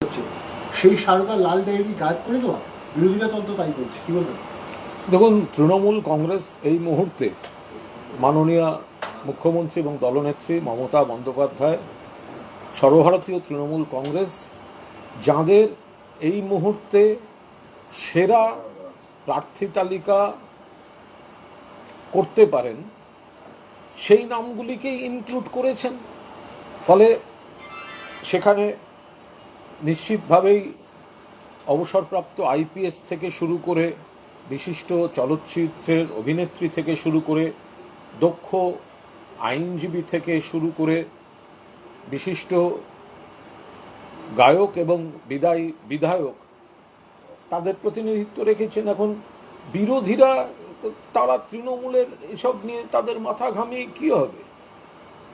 হচ্ছে সেই সারদা লাল ডায়েরি গায়েব করে দেওয়া, বিরোধীরা তন্ত্র তাই বলছে, কি বলবেন? দেখুন, তৃণমূল কংগ্রেস এই মুহূর্তে মাননীয় মুখ্যমন্ত্রী এবং দলনেত্রী মমতা বন্দ্যোপাধ্যায়, সর্বভারতীয় তৃণমূল কংগ্রেস যাঁদের এই মুহূর্তে সেরা প্রার্থী তালিকা করতে পারেন সেই নামগুলিকেই ইনক্লুড করেছেন। ফলে সেখানে নিশ্চিতভাবেই অবসরপ্রাপ্ত আইপিএস থেকে শুরু করে বিশিষ্ট চলচ্চিত্রের অভিনেত্রী থেকে শুরু করে দক্ষ আইনজীবী থেকে শুরু করে বিশিষ্ট গায়ক এবং বিধায়ক তাদের প্রতিনিধিত্ব রেখেছেন। এখন বিরোধীরা তারা তৃণমূলের এসব নিয়ে তাদের মাথা ঘামিয়ে কী হবে?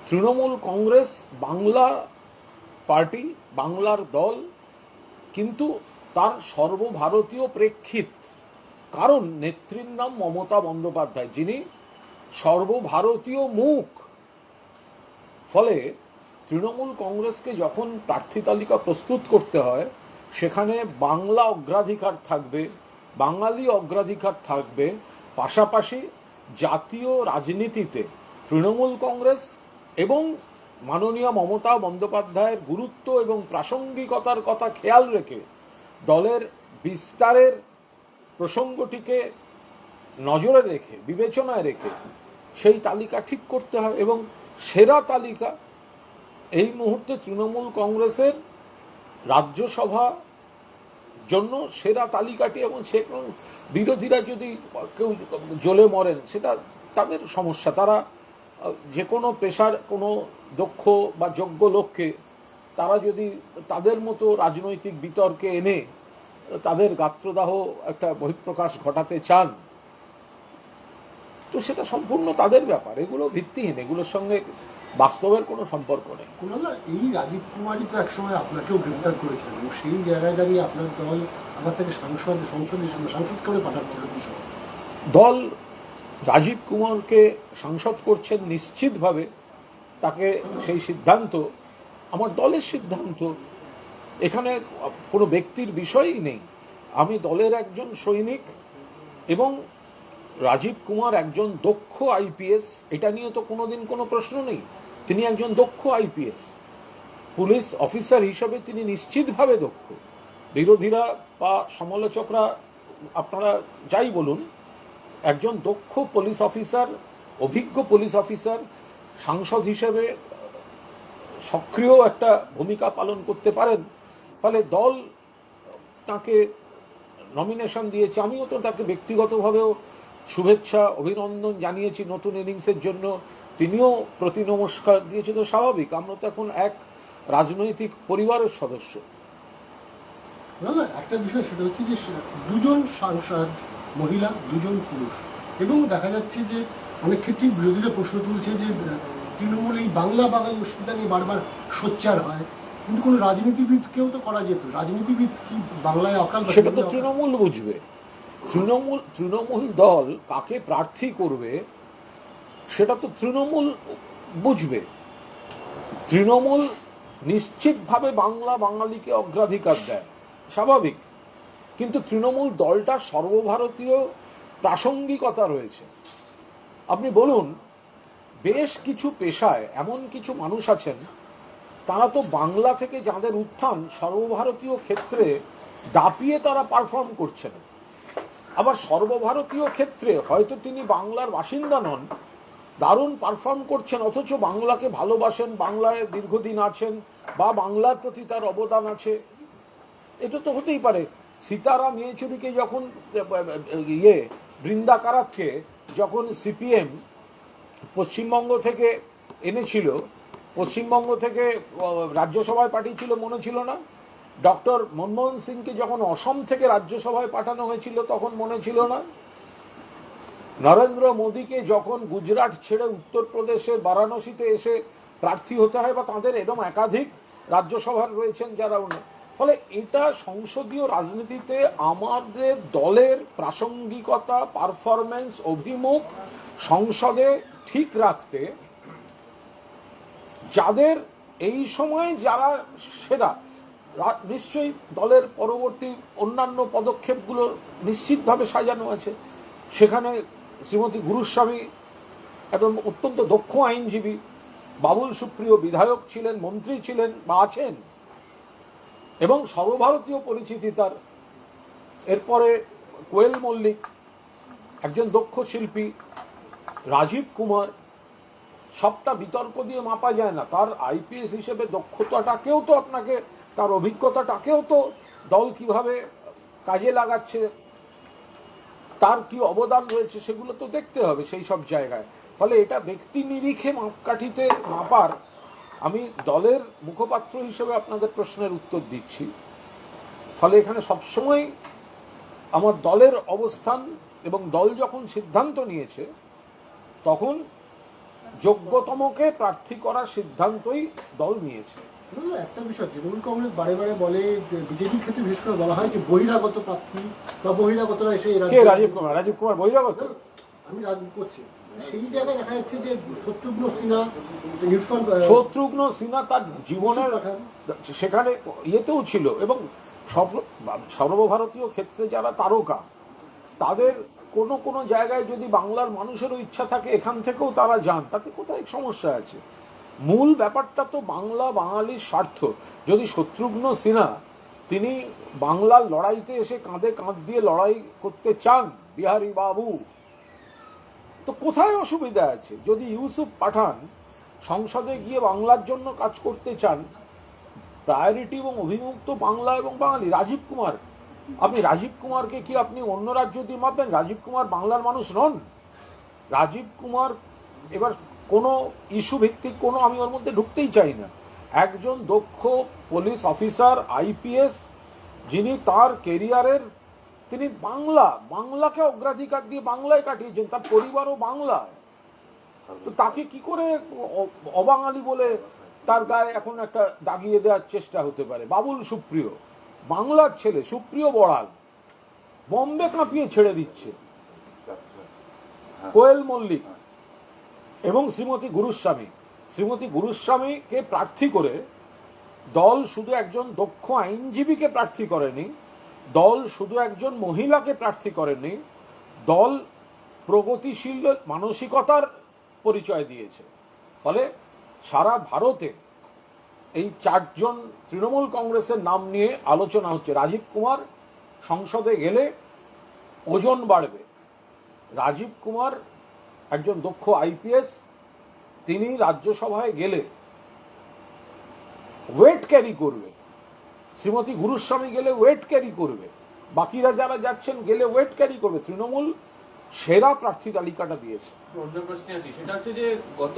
তৃণমূল কংগ্রেস বাংলা পার্টি, বাংলার দল, কিন্তু তার সর্বভারতীয় প্রেক্ষিত, কারণ নেত্রীর নাম মমতা বন্দ্যোপাধ্যায়, যিনি সর্বভারতীয় মুখ। ফলে তৃণমূল কংগ্রেসকে যখন প্রার্থী তালিকা প্রস্তুত করতে হয় সেখানে বাংলা অগ্রাধিকার থাকবে, বাঙালি অগ্রাধিকার থাকবে, পাশাপাশি জাতীয় রাজনীতিতে তৃণমূল কংগ্রেস এবং মাননীয় মমতা বন্দ্যোপাধ্যায়ের গুরুত্ব এবং প্রাসঙ্গিকতার কথা খেয়াল রেখে দলের বিস্তারের প্রসঙ্গটিকে নজরে রেখে, বিবেচনায় রেখে সেই তালিকা ঠিক করতে হয়। এবং সেরা তালিকা এই মুহূর্তে তৃণমূল কংগ্রেসের রাজ্যসভা জন্য সেরা তালিকাটি, এবং সে বিরোধীরা যদি কেউ জ্বলে মরেন সেটা তাদের সমস্যা। তারা যে কোনো পেশার কোনো দক্ষ বা যোগ্য লোককে তারা যদি তাদের মতো রাজনৈতিক বিতর্কে এনে তাদের গাত্রদাহ একটা বহিঃপ্রকাশ ঘটাতে চান, তো সেটা সম্পূর্ণ তাদের ব্যাপার। এগুলো ভিত্তিহীন, এগুলোর সঙ্গে বাস্তবের কোনো সম্পর্ক নেই। এই রাজীব কুমারই তো একসময় আপনাকেও গ্রেপ্তার করেছিলেন এবং সেই জায়গায় দাঁড়িয়ে আপনার দল আবার থেকে সাংসদ করে পাঠাচ্ছিল বিষয়। দল রাজীব কুমারকে সাংসদ করছেন নিশ্চিতভাবে, তাকে সেই সিদ্ধান্ত আমার দলের সিদ্ধান্ত, এখানে কোনো ব্যক্তির বিষয়ই নেই। আমি দলের একজন সৈনিক এবং রাজীব কুমার একজন দক্ষ আইপিএস, এটা নিয়ে তো কোনোদিন কোনো প্রশ্ন নেই। তিনি একজন দক্ষ আইপিএস, পুলিশ অফিসার হিসাবে তিনি নিশ্চিতভাবে দক্ষ। বিরোধীরা বা সমালোচকরা আপনারা যাই বলুন, একজন দক্ষ পুলিশ অফিসার, অভিজ্ঞ পুলিশ অফিসার সাংসদ হিসেবে সক্রিয় একটা ভূমিকা পালন করতে পারেন। ফলে দল তাকে নমিনেশন দিয়েছে। আমিও তো তাকে ব্যক্তিগতভাবেও শুভেচ্ছা অভিনন্দন জানিয়েছি নতুন ইনিংসের জন্য। তিনিও প্রতি নমস্কার দিয়েছে, তো স্বাভাবিক। আমরা তো এখন এক রাজনৈতিক পরিবারের সদস্য। একটা বিষয় সেটা হচ্ছে যে দুজন সাংসদ মহিলা, দুজন পুরুষ, এবং দেখা যাচ্ছে যে অনেক ক্ষেত্রেই বিরোধীরা প্রশ্ন তুলছে যে তৃণমূল এই বাংলা বাঙালি অস্মিতা নিয়ে বারবার সোচ্চার হয়, কিন্তু কোনো রাজনীতিবিদকেও তো করা যেত। রাজনীতিবিদ কি বাংলায় অকাল? সেটা তো তৃণমূল বুঝবে। তৃণমূল দল কাকে প্রার্থী করবে সেটা তো তৃণমূল বুঝবে। তৃণমূল নিশ্চিতভাবে বাংলা বাঙালিকে অগ্রাধিকার দেয়, স্বাভাবিক। কিন্তু তৃণমূল দলটা সর্বভারতীয় প্রাসঙ্গিকতা রয়েছে। আপনি বলুন, বেশ কিছু পেশায় এমন কিছু মানুষ আছেন তারা তো বাংলা থেকে যাদের উত্থান সর্বভারতীয় ক্ষেত্রে দাপিয়ে তারা পারফর্ম করছেন। আবার সর্বভারতীয় ক্ষেত্রে হয়তো তিনি বাংলার বাসিন্দা নন, দারুণ পারফর্ম করছেন, অথচ বাংলাকে ভালোবাসেন, বাংলায় দীর্ঘদিন আছেন বা বাংলার প্রতি তার অবদান আছে। এটা তো হতেই পারে। সীতারাম ইয়েচুরিকে যখন বৃন্দা কারাতকে যখন সিপিএম পশ্চিমবঙ্গ থেকে এনেছিল, পশ্চিমবঙ্গ থেকে রাজ্যসভায় পাঠিয়েছিল, মনে ছিল না? ডক্টর মনমোহন সিংকে যখন অসম থেকে রাজ্যসভায় পাঠানো হয়েছিল তখন মনে ছিল না? নরেন্দ্র মোদীকে যখন গুজরাট ছেড়ে উত্তরপ্রদেশের বারাণসীতে এসে প্রার্থী হতে হয়, বা তাদের এরকম একাধিক রাজ্যসভার রয়েছেন যারা। ফলে এটা সংসদীয় রাজনীতিতে আমাদের দলের প্রাসঙ্গিকতা, পারফরমেন্স, অভিমুখ সংসদে ঠিক রাখতে যাদের এই সময় যারা সেরা, নিশ্চয়ই দলের পরবর্তী অন্যান্য পদক্ষেপগুলো নিশ্চিতভাবে সাজানো আছে। সেখানে শ্রীমতী গুরুস্বামী একজন অত্যন্ত দক্ষ আইনজীবী, বাবুল সুপ্রিয় বিধায়ক ছিলেন, মন্ত্রী ছিলেন বা আছেন, এবং সর্বভারতীয় পরিচিতি তার। এরপরে কোয়েল মল্লিক, একজন দক্ষ শিল্পী, রাজীব কুমার, সবটা বিতর্ক দিয়ে মাপা যায় না। তার আইপিএস হিসেবে দক্ষতাটাকেও তো আপনাকে, তার অভিজ্ঞতাটাকেও তো দল কিভাবে কাজে লাগাচ্ছে, তার কি অবদান রয়েছে সেগুলো তো দেখতে হবে সেই সব জায়গায়। ফলে এটা ব্যক্তি নিরিখে মাপকাঠিতে মাপার, আমি দলের মুখপাত্র হিসেবে আপনাদের প্রশ্নের উত্তর দিচ্ছি। ফলে এখানে সবসময় আমার দলের অবস্থান, এবং দল যখন সিদ্ধান্ত নিয়েছে তখন যোগ্যতমকে প্রার্থী করার সিদ্ধান্তই দল নিয়েছে। একটা বিষয়, তৃণমূল কংগ্রেস বারে বারে বলে, বিজেপির ক্ষেত্রে বিশেষ করে বলা হয় যে বহিরাগত প্রার্থী বা বহিরাগতরা এসে কে? রাজীব কুমার বহিরাগত? আমি রাজনীতি করছি, সেই জায়গায় দেখা যাচ্ছে যে শত্রুঘ্ন সিনহা, ইরফান, শত্রুঘ্ন সিনহা তার জীবনের সেখানে ইয়েতেও ছিল, এবং সর্বভারতীয় ক্ষেত্রে যারা তারকা, তাদের কোনো কোনো জায়গায় যদি বাংলার মানুষেরও ইচ্ছা থাকে এখান থেকেও তারা যান, তাতে কোথায় সমস্যা আছে? মূল ব্যাপারটা তো বাংলা, বাঙালির স্বার্থ। যদি শত্রুঘ্ন সিনহা তিনি বাংলার লড়াইতে এসে কাঁধে কাঁধ দিয়ে লড়াই করতে চান, বিহারী বাবু, তো কোথায় অসুবিধা আছে? যদি ইউসুফ পাঠান সংসদে গিয়ে বাংলার জন্য কাজ করতে চান, প্রায়োরিটি এবং অভিমুক্ত বাংলা এবং বাঙালি। রাজীব কুমার, আপনি রাজীব কুমারকে কি আপনি অন্য রাজ্য দিয়ে মাপবেন? রাজীব কুমার বাংলার মানুষ নন। রাজীব কুমার, এবার কোনো ইস্যু ভিত্তিক কোনো, আমি ওর মধ্যে ঢুকতেই চাই না, একজন দক্ষ পুলিশ অফিসার, আইপিএস, যিনি তার কেরিয়ারের, তিনি বাংলাকে অগ্রাধিকার দিয়ে বাংলায় কাটিয়েছেন, তার পরিবারও বাংলায়। তো তাকে কি করে অবাঙালি বলে তার গায়ে এখন একটা দাগিয়ে দেওয়ার চেষ্টা হতে পারে? বাবুল সুপ্রিয়, বাংলার ছেলে, সুপ্রিয় বড়াল, বম্বে কাঁপিয়ে ছেড়ে দিচ্ছে। কোয়েল মল্লিক এবং শ্রীমতী গুরুস্বামীকে প্রার্থী করে দল শুধু একজন দক্ষ আইনজীবীকে প্রার্থী করেনি, দল শুধু একজন মহিলাকে প্রার্থী করেনি, দল প্রগতিশীল মানসিকতার পরিচয় দিয়েছে। ফলে সারা ভারতে এই চারজন তৃণমূল কংগ্রেসের নাম নিয়ে আলোচনা হচ্ছে। রাজীব কুমার সংসদে গেলে ওজন বাড়বে। রাজীব কুমার একজন দক্ষ আইপিএস, তিনি রাজ্যসভায় গেলে ওয়েট ক্যারি করবে। শ্রীমতী গুরুস্বামী গেলে ওয়েট ক্যারি করবে, বাকিরা যারা যাচ্ছেন গেলে ওয়েট ক্যারি করবে। তৃণমূল সেরা প্রার্থী তালিকাটা দিয়েছে। অন্য প্রশ্নে আসি, সেটা হচ্ছে যে গত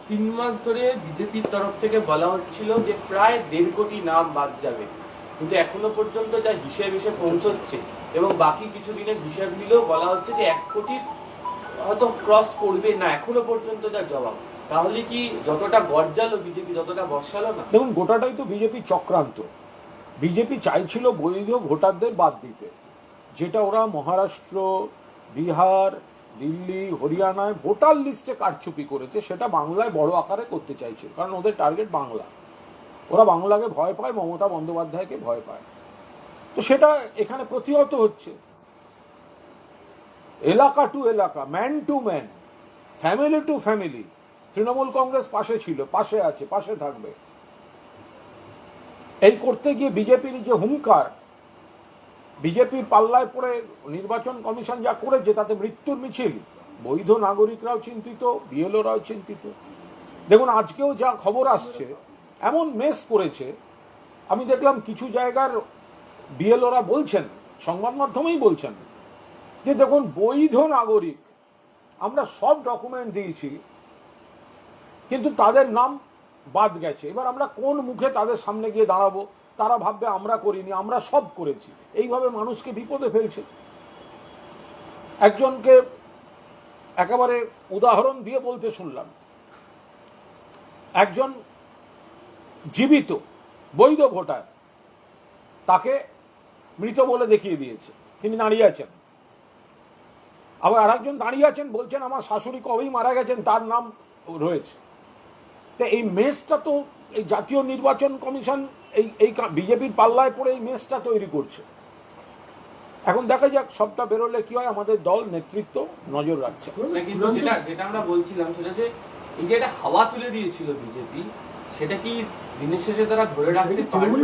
3 মাস ধরে বিজেপির তরফ থেকে বলা হচ্ছিল যে প্রায় 1.5 কোটি নাম বাদ যাবে, কিন্তু এখনো পর্যন্ত যা হিসেব এসে পৌঁছচ্ছে এবং বাকি কিছু দিনের হিসাব নিলেও বলা হচ্ছে যে 1 কোটির হয়তো ক্রস করবে না, এখনো পর্যন্ত যা জবাব। তাহলে কি যতটা গর্জালো বিজেপি ততটা বর্ষালো না? দেখুন, গোটাটাই তো বিজেপি চক্রান্ত। বিজেপি চাইছিল বৈধ ভোটারদের বাদ দিতে, যেটা ওরা মহারাষ্ট্র, বিহার, দিল্লি, হরিয়ানায় ভোটার লিস্টে কারচুপি করেছে, সেটা বাংলায় বড় আকারে করতে চাইছে, কারণ ওদের টার্গেট বাংলা। ওরা বাংলাকে ভয় পায়, মমতা বন্দ্যোপাধ্যায়কে ভয় পায়। তো সেটা এখানে প্রতিহত হচ্ছে। এলাকা টু এলাকা, man to man, family to family, Trinamool Congress পাশে ছিল, পাশে আছে, পাশে থাকবে। এই করতে গিয়ে বিজেপির যে হুঙ্কার, বিজেপির পাল্লায় পড়ে নির্বাচন কমিশন যা করেছে তাতে মৃত্যুর মিছিল। বৈধ নাগরিকরাও চিন্তিত, বিএলওরাও চিন্তিত। দেখুন, আজকেও যা খবর আসছে, এমন মেস করেছে, আমি দেখলাম কিছু জায়গার বিএলওরা বলছেন, সংবাদ মাধ্যমেই বলছেন, যে দেখুন বৈধ নাগরিক, আমরা সব ডকুমেন্ট দিয়েছি কিন্তু তাদের নাম বাদ গেছে। এবার আমরা কোন মুখে তাদের সামনে গিয়ে দাঁড়াবো? তারা ভাববে আমরা করিনি, আমরা সব করেছি। এইভাবে মানুষকে বিপদে ফেলছে। একজনকে একেবারে উদাহরণ দিয়ে বলতে শুনলাম, একজন জীবিত বৈধ ভোটার, তাকে মৃত বলে দেখিয়ে দিয়েছে, তিনি দাঁড়িয়ে আছেন। আবার আরেকজন দাঁড়িয়ে আছেন, বলছেন আমার শাশুড়ি কবেই মারা গেছেন, তার নাম রয়েছে। তো এই মেসটা তো এই জাতীয় নির্বাচন কমিশন এই বিজেপির পাল্লায় পড়ে এই মেসটা তৈরি করছে। এখন দেখা যাক সবটা বেরোলে কি হয়। আমাদের দল নেতৃত্ব নজর রাখছে। কিন্তু যেটা আমরা বলছিলাম সেটা যে এই যে একটা হাওয়া তুলে দিয়েছিল বিজেপি, সেটা কি দিনের শেষে তারা ধরে রাখতে পারবে?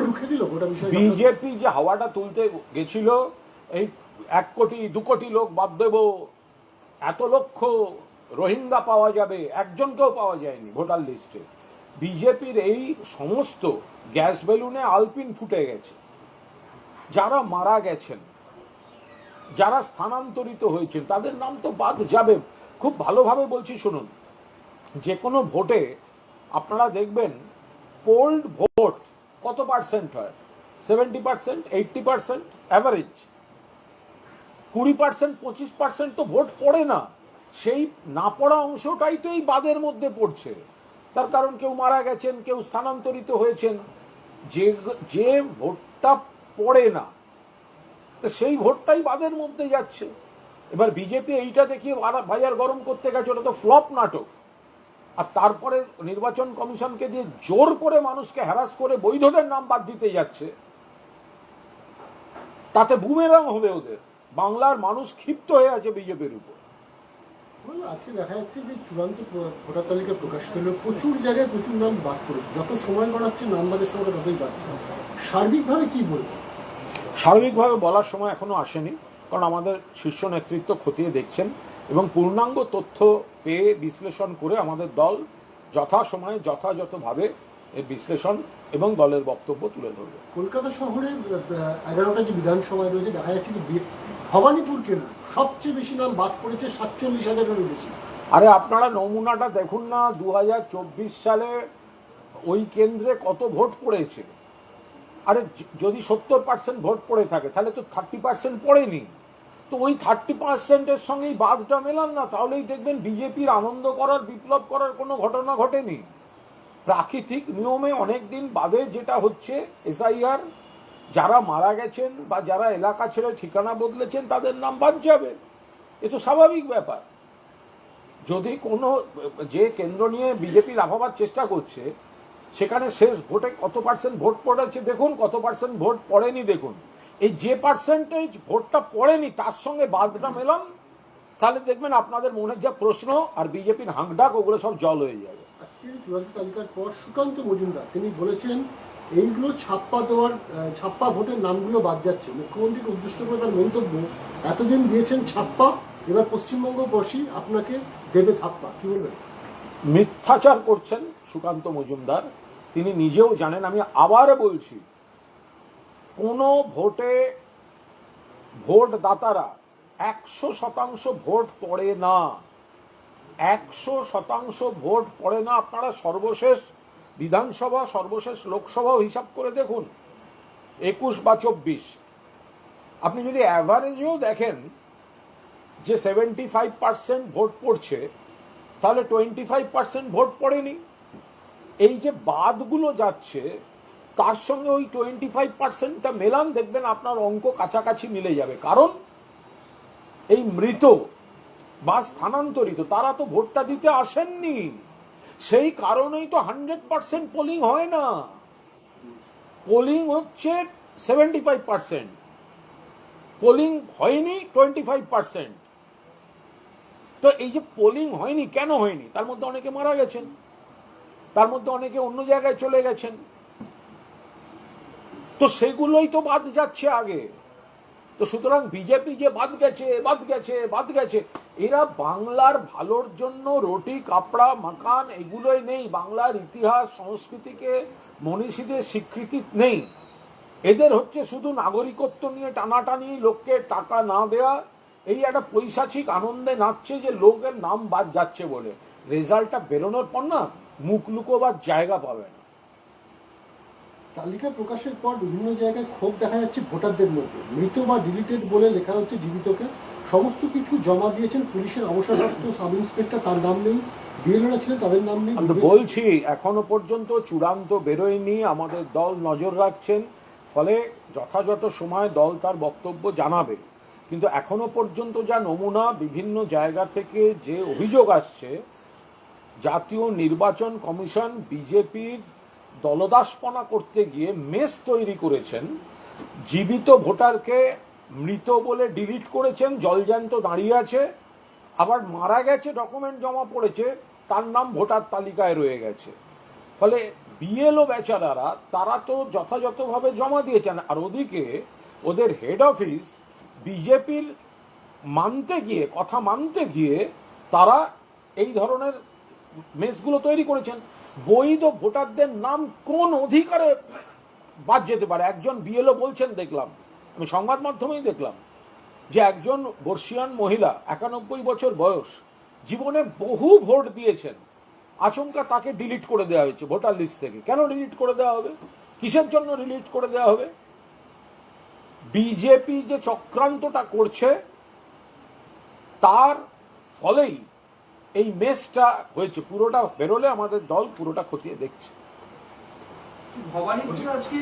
বিজেপি যে হাওয়াটা তুলতে গেছিল, এই 1 কোটি 2 কোটি লোক বাদ দেব, এত লক্ষ রোহিঙ্গা পাওয়া যাবে, একজনকেও পাওয়া যায়নি ভোটার লিস্টে। বিজেপির এই সমস্ত গ্যাস বেলুনে আলপিন ফুটে গেছে। যারা মারা গেছেন, যারা স্থানান্তরিত হয়েছেন, তাদের নাম তো বাদ যাবে। খুব ভালোভাবে বলছি শুনুন, যে কোনো ভোটে আপনারা দেখবেন পোল্ড ভোট কত পার্সেন্ট হয়? 70%, 80% অ্যাভারেজ। 20%, 25% তো ভোট পড়ে না। সেই না পড়া অংশটাই তো এই বাদের মধ্যে পড়ছে। তার কারণ কেউ মারা গেছেন, কেউ স্থানান্তরিত হয়েছেন। যে ভোটটা পড়ে না, তো সেই ভোটটাই বাদের মধ্যে যাচ্ছে। এবার বিজেপি এইটা দেখিয়ে বাজার গরম করতে গেছে, ওটা তো ফ্লপ নাটক। আর তারপরে নির্বাচন কমিশনকে দিয়ে জোর করে মানুষকে হ্যারাস করে বৈধদের নাম বাদ দিতে যাচ্ছে। তাতে বুমেরাং হবে ওদের। বাংলার মানুষ ক্ষিপ্ত হয়ে আছে বিজেপির উপর। আজকে দেখা যাচ্ছে যে চূড়ান্ত ভোটার তালিকা প্রকাশ পেল, প্রচুর জায়গায় প্রচুর নাম বাদ পড়েছে। যত সময় বাড়াচ্ছে নাম বাদের সংখ্যা ততই বাড়ছে। সার্বিকভাবে কি বলবো? সার্বিকভাবে বলার সময় এখনো আসেনি, কারণ আমাদের শীর্ষ নেতৃত্ব খতিয়ে দেখছেন এবং পূর্ণাঙ্গ তথ্য পেয়ে বিশ্লেষণ করে আমাদের দল যথাসময়ে যথাযথভাবে এর বিশ্লেষণ এবং দলের বক্তব্য তুলে ধরবে। কলকাতা শহরে 11টা যে বিধানসভায় রয়েছে, দেখা যাচ্ছে যে ভবানীপুর কেন্দ্র সবচেয়ে বেশি নাম বাদ পড়েছে, 47,000-এরও বেশি। আরে আপনারা নমুনাটা দেখুন না, 2024 সালে ওই কেন্দ্রে কত ভোট পড়েছে। আরে যদি 70% ভোট পড়ে থাকে তাহলে তো 30% পড়েনি। তো ওই 30%-এর সঙ্গেই বাদটা মেলান না, তাহলেই দেখবেন বিজেপির আনন্দ করার, বিপ্লব করার কোনো ঘটনা ঘটেনি। প্রাকৃতিক নিয়মে অনেক দিন বাদে যেটা হচ্ছে এসআইআর, যারা মারা গেছেন বা যারা এলাকা ছেড়ে ঠিকানা বদলেছেন তাদের নাম বাদ যাবে। এ তো স্বাভাবিক ব্যাপার। যদি কোনো যে কেন্দ্র নিয়ে বিজেপি লাফাবার চেষ্টা করছে, সেখানে শেষ ভোটে কত পার্সেন্ট ভোট পড়েছে দেখুন, কত পার্সেন্ট ভোট পড়েনি দেখুন। এই যে পার্সেন্টেজ ভোটটা পড়েনি তার সঙ্গে বাদটা মেলান, তাহলে দেখবেন আপনাদের মনের যা প্রশ্ন আর বিজেপির হাঁকডাক ওগুলো সব জল হয়ে যাবে। আজকের চূড়ান্ত তালিকার পর সুকান্ত মজুমদার তিনি বলেছেন এইগুলো ছাপ্পা ভোটের নামগুলো বাদ যাচ্ছে। মুখ্যমন্ত্রীকে উদ্দেশ্য করে তার মন্তব্য, এতদিন দিয়েছেন ছাপ্পা, এবার পশ্চিমবঙ্গবাসী আপনাকে দেবে থাপ্পা। কি বলবেন? মিথ্যাচার করছেন সুকান্ত মজুমদার, তিনি নিজেও জানেন। আমি আবার বলছি, কোনো ভোটে ভোটদাতারা 100% ভোট পড়ে না। 100% ভোট পড়ে না। আপনারা সর্বশেষ বিধানসভা, সর্বশেষ লোকসভাও হিসাব করে দেখুন, 21 বা 24। আপনি যদি অ্যাভারেজেও দেখেন যে 75% ভোট পড়ছে, তাহলে 25% ভোট পড়েনি। এই যে বাদগুলো যাচ্ছে তার সঙ্গে ওই 25%টা মেলান, দেখবেন আপনার অঙ্ক কাছাকাছি মিলে যাবে। কারণ এই মৃত বা স্থানান্তরিত তারা তো ভোটটা দিতে আসেননি, সেই কারণেই তো 100% পোলিং হয় না। পোলিং হচ্ছে 75%, পোলিং হয়নি 25%। তো এই যে পোলিং হয়নি, কেন হয়নি? তার মধ্যে অনেকে মারা গেছেন, তার মধ্যে অনেকে অন্য জায়গায় চলে গেছেন, তো সেগুলোই তো বাদ যাচ্ছে আগে। তো সুতরাং বিজেপি যে বাদ গেছে, এরা বাংলার ভালোর জন্য রুটি কাপড়া মাকান এগুলোই নেই, বাংলার ইতিহাস সংস্কৃতিকে মনীষীদের স্বীকৃতি নেই। এদের হচ্ছে শুধু নাগরিকত্ব নিয়ে টানাটানি, লোককে টাকা না দেয়া, এই একটা পৈশাচিক আনন্দে নাচছে যে লোকের নাম বাদ যাচ্ছে বলে। রেজাল্টটা বেরোনোর পর না মুখ লুকোবার জায়গা পাবে না। তালিকা প্রকাশের পর বিভিন্ন জায়গায় ক্ষোভ দেখা যাচ্ছে ভোটারদের মধ্যে। মৃত বা ডিলিটেড বলে লেখা হচ্ছে জীবিতকে। সমস্ত কিছু জমা দিয়েছেন পুলিশের অবসরপ্রাপ্ত সাব ইন্সপেক্টর, তার নাম নেই। বিএলওরা ছিলেন, তাদের নাম নেই। বলছি এখনো পর্যন্ত চূড়ান্ত বেরোয়নি, আমাদের দল নজর রাখছেন, ফলে যথাযথ সময় দল তার বক্তব্য জানাবে। কিন্তু এখনো পর্যন্ত যা নমুনা, বিভিন্ন জায়গা থেকে যে অভিযোগ আসছে, জাতীয় নির্বাচন কমিশন বিজেপির দলদাসপনা করতে গিয়ে মেস তৈরি করেছেন, জীবিত ভোটারকে মৃত বলে ডিলিট করেছেন, জলজ্যান্ত দাঁড়িয়ে আছে, আবার মারা গেছে ডকুমেন্ট জমা পড়েছে তার নাম ভোটার তালিকায় রয়ে গেছে। ফলে বিএলও বেচারারা তারা তো যথাযথভাবে জমা দিয়েছেন, আর ওদিকে ওদের হেড অফিস বিজেপির কথা মানতে গিয়ে তারা এই ধরনের মেসগুলো তৈরি করেছেন। বৈধ ভোটারদের নাম কোন অধিকারে বাদ যেতে পারে? একজন বিএলও বলছেন, দেখলাম আমি সংবাদ মাধ্যমেই দেখলাম, যে একজন বর্ষিয়ান মহিলা 91 বছর বয়স, জীবনে বহু ভোট দিয়েছেন, আচমকা তাকে ডিলিট করে দেওয়া হয়েছে ভোটার লিস্ট থেকে। কেন ডিলিট করে দেওয়া হবে? কিসের জন্য ডিলিট করে দেওয়া হবে? বিজেপি যে চক্রান্তটা করছে তার ফলেই এই মেসটা হয়েছে। পুরোটা বেরোলে আমাদের দল পুরোটা খতিয়ে দেখছে। ভবানীপুরে আজকে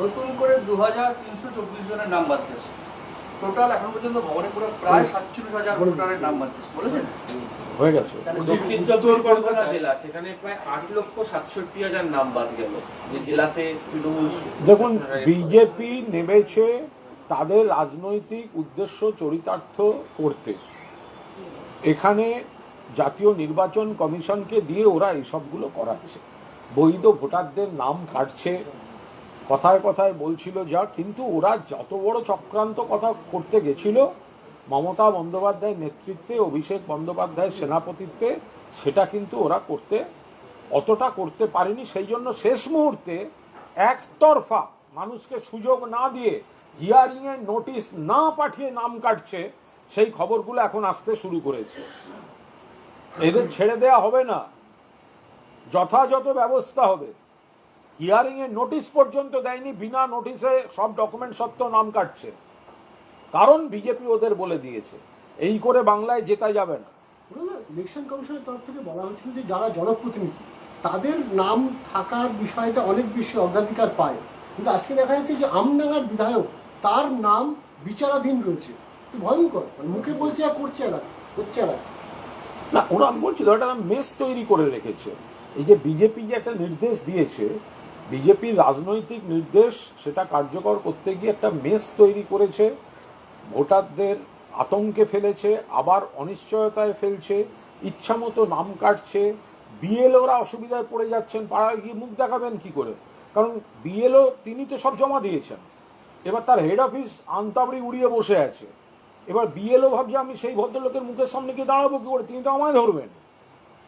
নতুন করে 2324 জনের নাম বাদ দিয়েছে। টোটাল এখন পর্যন্ত ভবানীপুরে প্রায় 47,000 ভোটারের নাম বাদ দিয়েছে, বলেছেন হয়ে গেছে। উত্তর কলকাতা জেলা, সেখানে প্রায় 8,67,000 নাম বাদ গেল, যে জেলাতে তৃণমূল। দেখুন, বিজেপি নেমেছে তাদের রাজনৈতিক উদ্দেশ্য চরিতার্থ করতে। এখানে জাতীয় নির্বাচন কমিশনকে দিয়ে ওরা এইসবগুলো করাচ্ছে, বৈধ ভোটারদের নাম কাটছে, কথায় কথায় বলছিল যা। কিন্তু ওরা যত বড় চক্রান্ত কথা করতে গেছিল মমতা বন্দ্যোপাধ্যায়ের নেতৃত্বে, অভিষেক বন্দ্যোপাধ্যায়ের সেনাপতিত্বে, সেটা কিন্তু ওরা অতটা করতে পারেনি। সেই জন্য শেষ মুহূর্তে একতরফা মানুষকে সুযোগ না দিয়ে, হিয়ারিংয়ের নোটিশ না পাঠিয়ে নাম কাটছে, সেই খবরগুলো এখন আসতে শুরু করেছে। এদের ছেড়ে দেয়া হবে না, যথাযথ ব্যবস্থা হবে। হিয়ারিংয়ের নোটিশ পর্যন্ত দেয়নি, বিনা নোটিশে সব ডকুমেন্ট সত্ত্বেও নাম কাটছে, কারণ বিজেপি ওদের বলে দিয়েছে এই করে বাংলায় জেতা যাবে না। ইলেকশন কমিশনের তরফ থেকে বলা হয়েছিল যে যারা জনপ্রতিনিধি তাদের নাম থাকার বিষয়টা অনেক বেশি অগ্রাধিকার পায়, কিন্তু আজকে দেখা যাচ্ছে যে আমডাঙ্গার বিধায়ক, তার নাম বিচারাধীন রয়েছে। ভয়ঙ্কর, মুখে বলছে আর করছে না, হচ্ছে না। না, ওরা আমি বলছি একটা মেস তৈরি করে রেখেছে। এই যে বিজেপি যে একটা নির্দেশ দিয়েছে, বিজেপির রাজনৈতিক নির্দেশ, সেটা কার্যকর করতে গিয়ে একটা মেস তৈরি করেছে, ভোটারদের আতঙ্কে ফেলেছে, আবার অনিশ্চয়তায় ফেলছে, ইচ্ছামতো নাম কাটছে। বিএলওরা অসুবিধায় পড়ে যাচ্ছেন, পাড়ায় গিয়ে মুখ দেখাবেন কি করে? কারণ বিএলও তিনি তো সব জমা দিয়েছেন, এবার তার হেড অফিস আন্তাবড়ি উড়িয়ে বসে আছে। এবার বিএলও ভাবছে আমি সেই ভদ্রলোকের মুখের সামনে গিয়ে দাঁড়াবো কি করে, তিনি তো আমায় ধরবেন।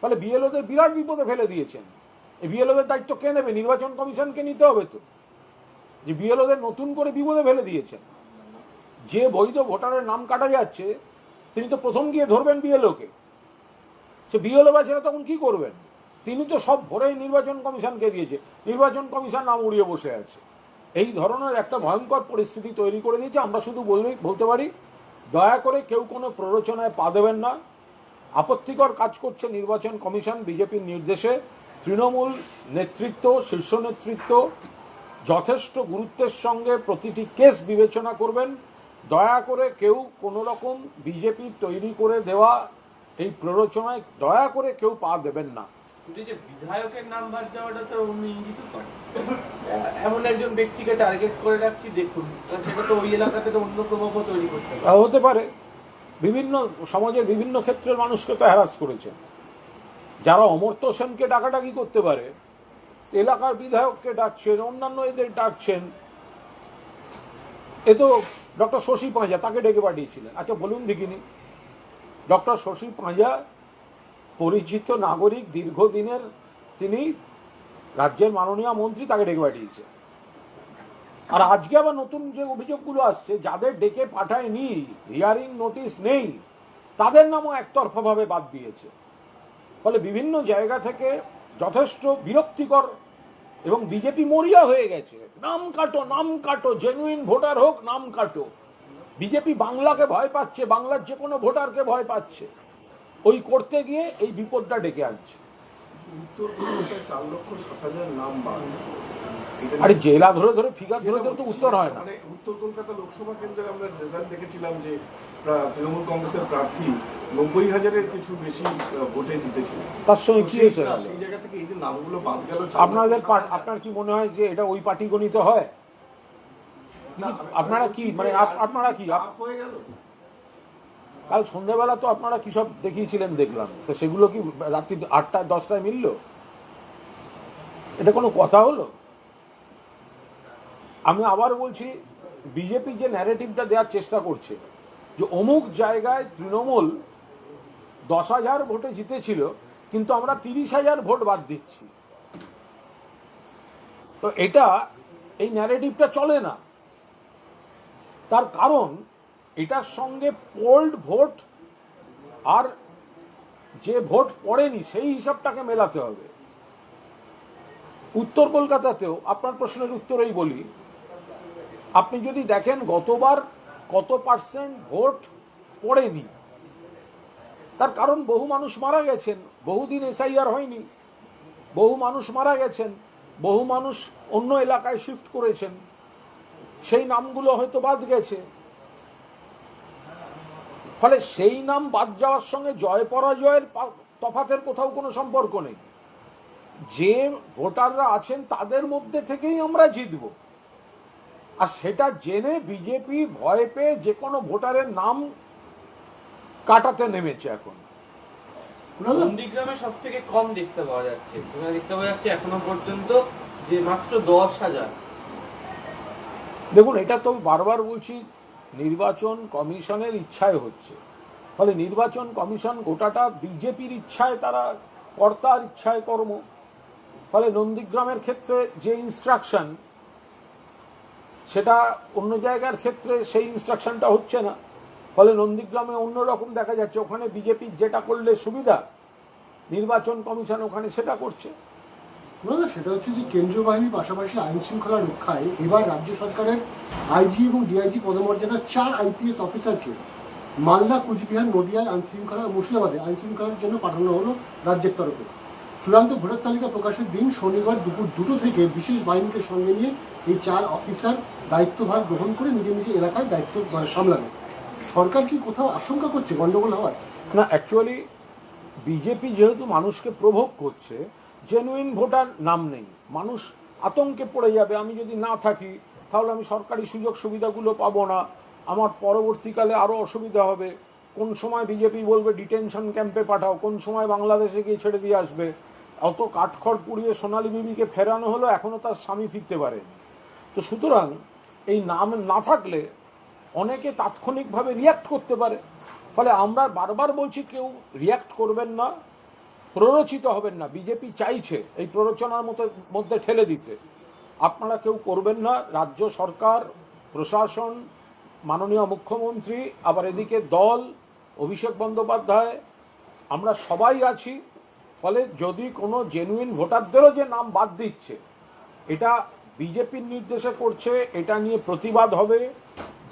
ফলে বিএলওদের বিরাট বিপদে ফেলে দিয়েছেন। এই বিএলওদের দায়িত্ব কে নেবে? নির্বাচন কমিশনকে নিতে হবে তো, যে বিএলওদের নতুন করে বিপদে ফেলে দিয়েছেন। যে বৈধ ভোটারের নাম কাটা যাচ্ছে তিনি তো প্রথম গিয়ে ধরবেন বিএলওকে, সে বিএলও বাচ্চারা তখন কি করবেন? তিনি তো সব ভোরেই নির্বাচন কমিশনকে দিয়েছে, নির্বাচন কমিশন নাম উড়িয়ে বসে আছে। এই ধরনের একটা ভয়ঙ্কর পরিস্থিতি তৈরি করে দিয়েছে। আমরা শুধু বলতে পারি, দয়া করে কেউ কোনো প্ররোচনায় পা দেবেন না। আপত্তিকর কাজ করছে নির্বাচন কমিশন বিজেপির নির্দেশে। তৃণমূল নেতৃত্ব, শীর্ষ নেতৃত্ব যথেষ্ট গুরুত্বের সঙ্গে প্রতিটি কেস বিবেচনা করবেন। দয়া করে কেউ কোনো রকম বিজেপি তৈরি করে দেওয়া এই প্ররোচনায় দয়া করে কেউ পা দেবেন না। কিন্তু যে বিধায়কের নাম বাদ যাওয়াটা তো অন্য ইঙ্গিত করে, এমন একজন ব্যক্তিকে টার্গেট করে রাখছি দেখুন, সেটা তো ওই এলাকাতে তো অন্য প্রভাবও তৈরি করতে পারে। হতে পারে, বিভিন্ন সমাজের বিভিন্ন ক্ষেত্রের মানুষকে তো হ্যারাস করেছেন। যারা অমর্ত্য সেনকে ডাকাডাকি করতে পারে, এলাকার বিধায়ককে ডাকছেন, অন্যান্য এদের ডাকছেন। এ তো ডক্টর শশী পাঁজা, তাকে ডেকে পাঠিয়েছিলেন। আচ্ছা বলুন দেখিনি, ডক্টর শশী পাঁজা পরিচিত নাগরিক, দীর্ঘদিনের, তিনি রাজ্যের মাননীয় মন্ত্রী, তাকে ডেকে পাঠিয়েছে। আর আজকে আবার নতুন যে অভিযোগগুলো আসছে, যাদের ডেকে পাঠায়নি, হিয়ারিং নোটিশ নেই, তাদের নামও একতরফাভাবে বাদ দিয়েছে। ফলে বিভিন্ন জায়গা থেকে যথেষ্ট বিরক্তিকর, এবং বিজেপি মরিয়া হয়ে গেছে। নাম কাটো, নাম কাটো, জেনুইন ভোটার হোক, নাম কাটো। বিজেপি বাংলাকে ভয় পাচ্ছে, বাংলার যে কোনো ভোটারকে ভয় পাচ্ছে। ওই করতে গিয়ে এই বিপদটা ডেকে আনছে। উত্তর কলকাতায় 4,07,000 নাম বাদ। আরে জেলা ধরে ধরে ফিগার ধরে ধরে তো উত্তর হয় না। মানে উত্তর কলকাতা লোকসভা কেন্দ্রের আমরা রেজাল্ট দেখেছিলাম যে তৃণমূল কংগ্রেসের প্রার্থী 90,000-এর কিছু বেশি ভোটে জিতেছিলেন। তার সঙ্গে কি হয়েছে? সেই জায়গা থেকে এই যে নামগুলো বাদ গেল, আপনার কি মনে হয় যে এটা ওই পার্টি গণিত হয়? আপনারা কি মানে আপনারা কি হয়ে গেল? কাল সন্ধ্যাবেলা তো আপনারা কি সব দেখিয়েছিলেন দেখলাম, তো সেগুলো কি রাত্রি 8টায় 10টায় মিলল? এটা কোনো কথা হলো? আমি আবার বলছি, বিজেপি যে ন্যারেটিভটা দেওয়ার চেষ্টা করছে যে অমুক জায়গায় তৃণমূল 10,000 ভোটে জিতেছিল কিন্তু আমরা 30,000 ভোট বাদ দিচ্ছি, তো এটা এই ন্যারেটিভটা চলে না। তার কারণ এটার সঙ্গে পোল্ড ভোট আর যে ভোট পড়েনি সেই হিসাবটাকে মেলাতে হবে। উত্তর কলকাতাতেও আপনার প্রশ্নের উত্তরেই বলি, আপনি যদি দেখেন গতবার কত পার্সেন্ট ভোট পড়েনি, তার কারণ বহু মানুষ মারা গেছেন, বহুদিন এসআইআর হয়নি, বহু মানুষ মারা গেছেন, বহু মানুষ অন্য এলাকায় শিফট করেছেন, সেই নামগুলো হয়তো বাদ গেছে। ফলে সেই নাম বাদ যাওয়ার সঙ্গে জয় পরাজয়ের তফাতের কোথাও কোনো সম্পর্ক নেই। যে ভোটাররা আছেন তাদের মধ্যে থেকেই আমরা জিতব, আর সেটা জেনে বিজেপি ভয় পেয়ে যে কোনো ভোটারের নাম কাটাতে নেমেছে। এখন নন্দীগ্রামে সব থেকে কম দেখতে পাওয়া যাচ্ছে, দেখতে পাওয়া যাচ্ছে এখনো পর্যন্ত যে মাত্র 10,000। দেখুন, এটা তো বারবার বলছি, নির্বাচন কমিশনের ইচ্ছায় হচ্ছে। ফলে নির্বাচন কমিশন গোটাটা বিজেপির ইচ্ছায়, তারা কর্তার ইচ্ছায় কর্ম। ফলে নন্দীগ্রামের ক্ষেত্রে যে ইনস্ট্রাকশন, সেটা অন্য জায়গার ক্ষেত্রে সেই ইনস্ট্রাকশনটা হচ্ছে না। ফলে নন্দীগ্রামে অন্যরকম দেখা যাচ্ছে, ওখানে বিজেপির যেটা করলে সুবিধা, নির্বাচন কমিশন ওখানে সেটা করছে। সেটা হচ্ছে যে কেন্দ্রীয় বাহিনীর পাশাপাশি আইন শৃঙ্খলা রক্ষায় এবার রাজ্য সরকারের আইজি এবং ডিআইজি পদমর্যাদার 4 আইপিএস অফিসারকে মালদা, কুচবিহার, নদিয়ায় আইন শৃঙ্খলা, মুর্শিদাবাদে আইন শৃঙ্খলার জন্য পাঠানো হলো রাজ্যের তরফে। চূড়ান্ত ভোটার তালিকা প্রকাশের দিন শনিবার দুপুর 2টো থেকে বিশেষ বাহিনীকে সঙ্গে নিয়ে এই 4 অফিসার দায়িত্বভার গ্রহণ করে নিজ নিজ এলাকায় দায়িত্ব সামলাবে। সরকার কি কোথাও আশঙ্কা করছে গন্ডগোল হওয়ার? না, অ্যাকচুয়ালি বিজেপি যেহেতু মানুষকে প্রভোগ করছে, জেনুইন ভোটার নাম নেই, মানুষ আতঙ্কে পড়ে যাবে, আমি যদি না থাকি তাহলে আমি সরকারি সুযোগ সুবিধাগুলো পাবো না, আমার পরবর্তীকালে আরও অসুবিধা হবে। কোন সময় বিজেপি বলবে ডিটেনশন ক্যাম্পে পাঠাও, কোন সময় বাংলাদেশে গিয়ে ছেড়ে দিয়ে আসবে। অত কাঠখড় পুড়িয়ে সোনালী বিবিকে ফেরানো হলো, এখনও তার স্বামী ফিরতে পারেনি। তো সুতরাং এই নাম না থাকলে অনেকে তাৎক্ষণিকভাবে রিয়্যাক্ট করতে পারে। ফলে আমরা বারবার বলছি, কেউ রিয়্যাক্ট করবেন না, প্ররোচিত হবেন না। বিজেপি চাইছে এই প্ররোচনার মধ্যে ঠেলে দিতে, আপনারা কেউ করবেন না। রাজ্য সরকার, প্রশাসন, মাননীয় মুখ্যমন্ত্রী, আবার এদিকে দল, অভিষেক বন্দ্যোপাধ্যায়, আমরা সবাই আছি। ফলে যদি কোনো জেনুইন ভোটারদেরও যে নাম বাদ দিচ্ছে, এটা বিজেপির নির্দেশে করছে, এটা নিয়ে প্রতিবাদ হবে।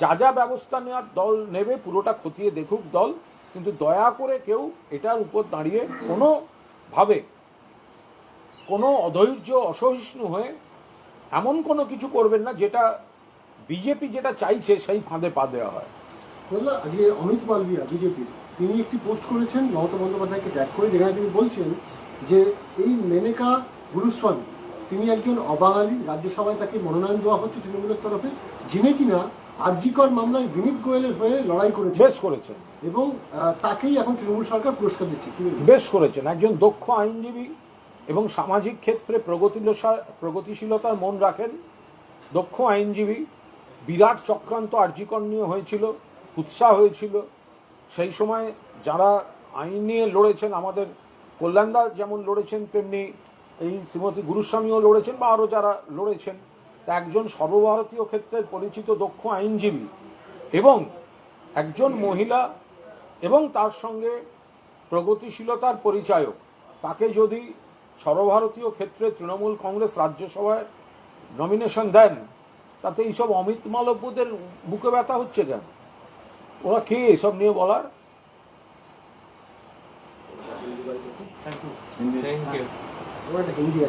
যা যা ব্যবস্থা নেওয়ার দল নেবে, পুরোটা খতিয়ে দেখুক দল, কিন্তু দয়া করে কেউ এটার উপর দাঁড়িয়ে কোনোভাবে কোনো অধৈর্য, অসহিষ্ণু হয়ে এমন কোনো কিছু করবেন না যেটা বিজেপি যেটা চাইছে সেই ফাঁদে পা দেওয়া হয়। আজকে অমিত মালভিয়া বিজেপি, তিনি একটি পোস্ট করেছেন মমতা বন্দ্যোপাধ্যায়কে ট্যাগ করে, যেখানে তিনি বলছেন যে এই মেনকা গুরুস্বামী তিনি একজন অবাঙালি, রাজ্যসভায় তাকে মনোনয়ন দেওয়া হচ্ছে তৃণমূলের তরফে, যিনি কিনা আরজিকর মামলায় বিনীত গোয়েলের হয়ে লড়াই করেছেন। বেশ করেছেন, এবং তাকেই এখন তৃণমূল সরকার পুরস্কার দিচ্ছে। বেশ করেছেন। একজন দক্ষ আইনজীবী এবং সামাজিক ক্ষেত্রে প্রগতিশীলতার মন রাখেন, দক্ষ আইনজীবী। বিরাট চক্রান্ত আরজিকর নিয়ে হয়েছিল, উৎসাহ হয়েছিল। সেই সময় যারা আইন নিয়ে লড়েছেন, আমাদের কল্যাণদা যেমন লড়েছেন, তেমনি এই শ্রীমতী গুরুস্বামীও লড়েছেন, বা আরও যারা লড়েছেন। তা একজন সর্বভারতীয় ক্ষেত্রের পরিচিত দক্ষ আইনজীবী এবং একজন মহিলা এবং তার সঙ্গে প্রগতিশীলতার পরিচায়ক, তাকে যদি সর্বভারতীয় ক্ষেত্রে তৃণমূল কংগ্রেস রাজ্যসভায় নমিনেশন দেন, তাতে এইসব অমিত মালব্যদের বুকে ব্যথা হচ্ছে কেন? ওরা কে এসব নিয়ে বলার? Thank you. হিন্দি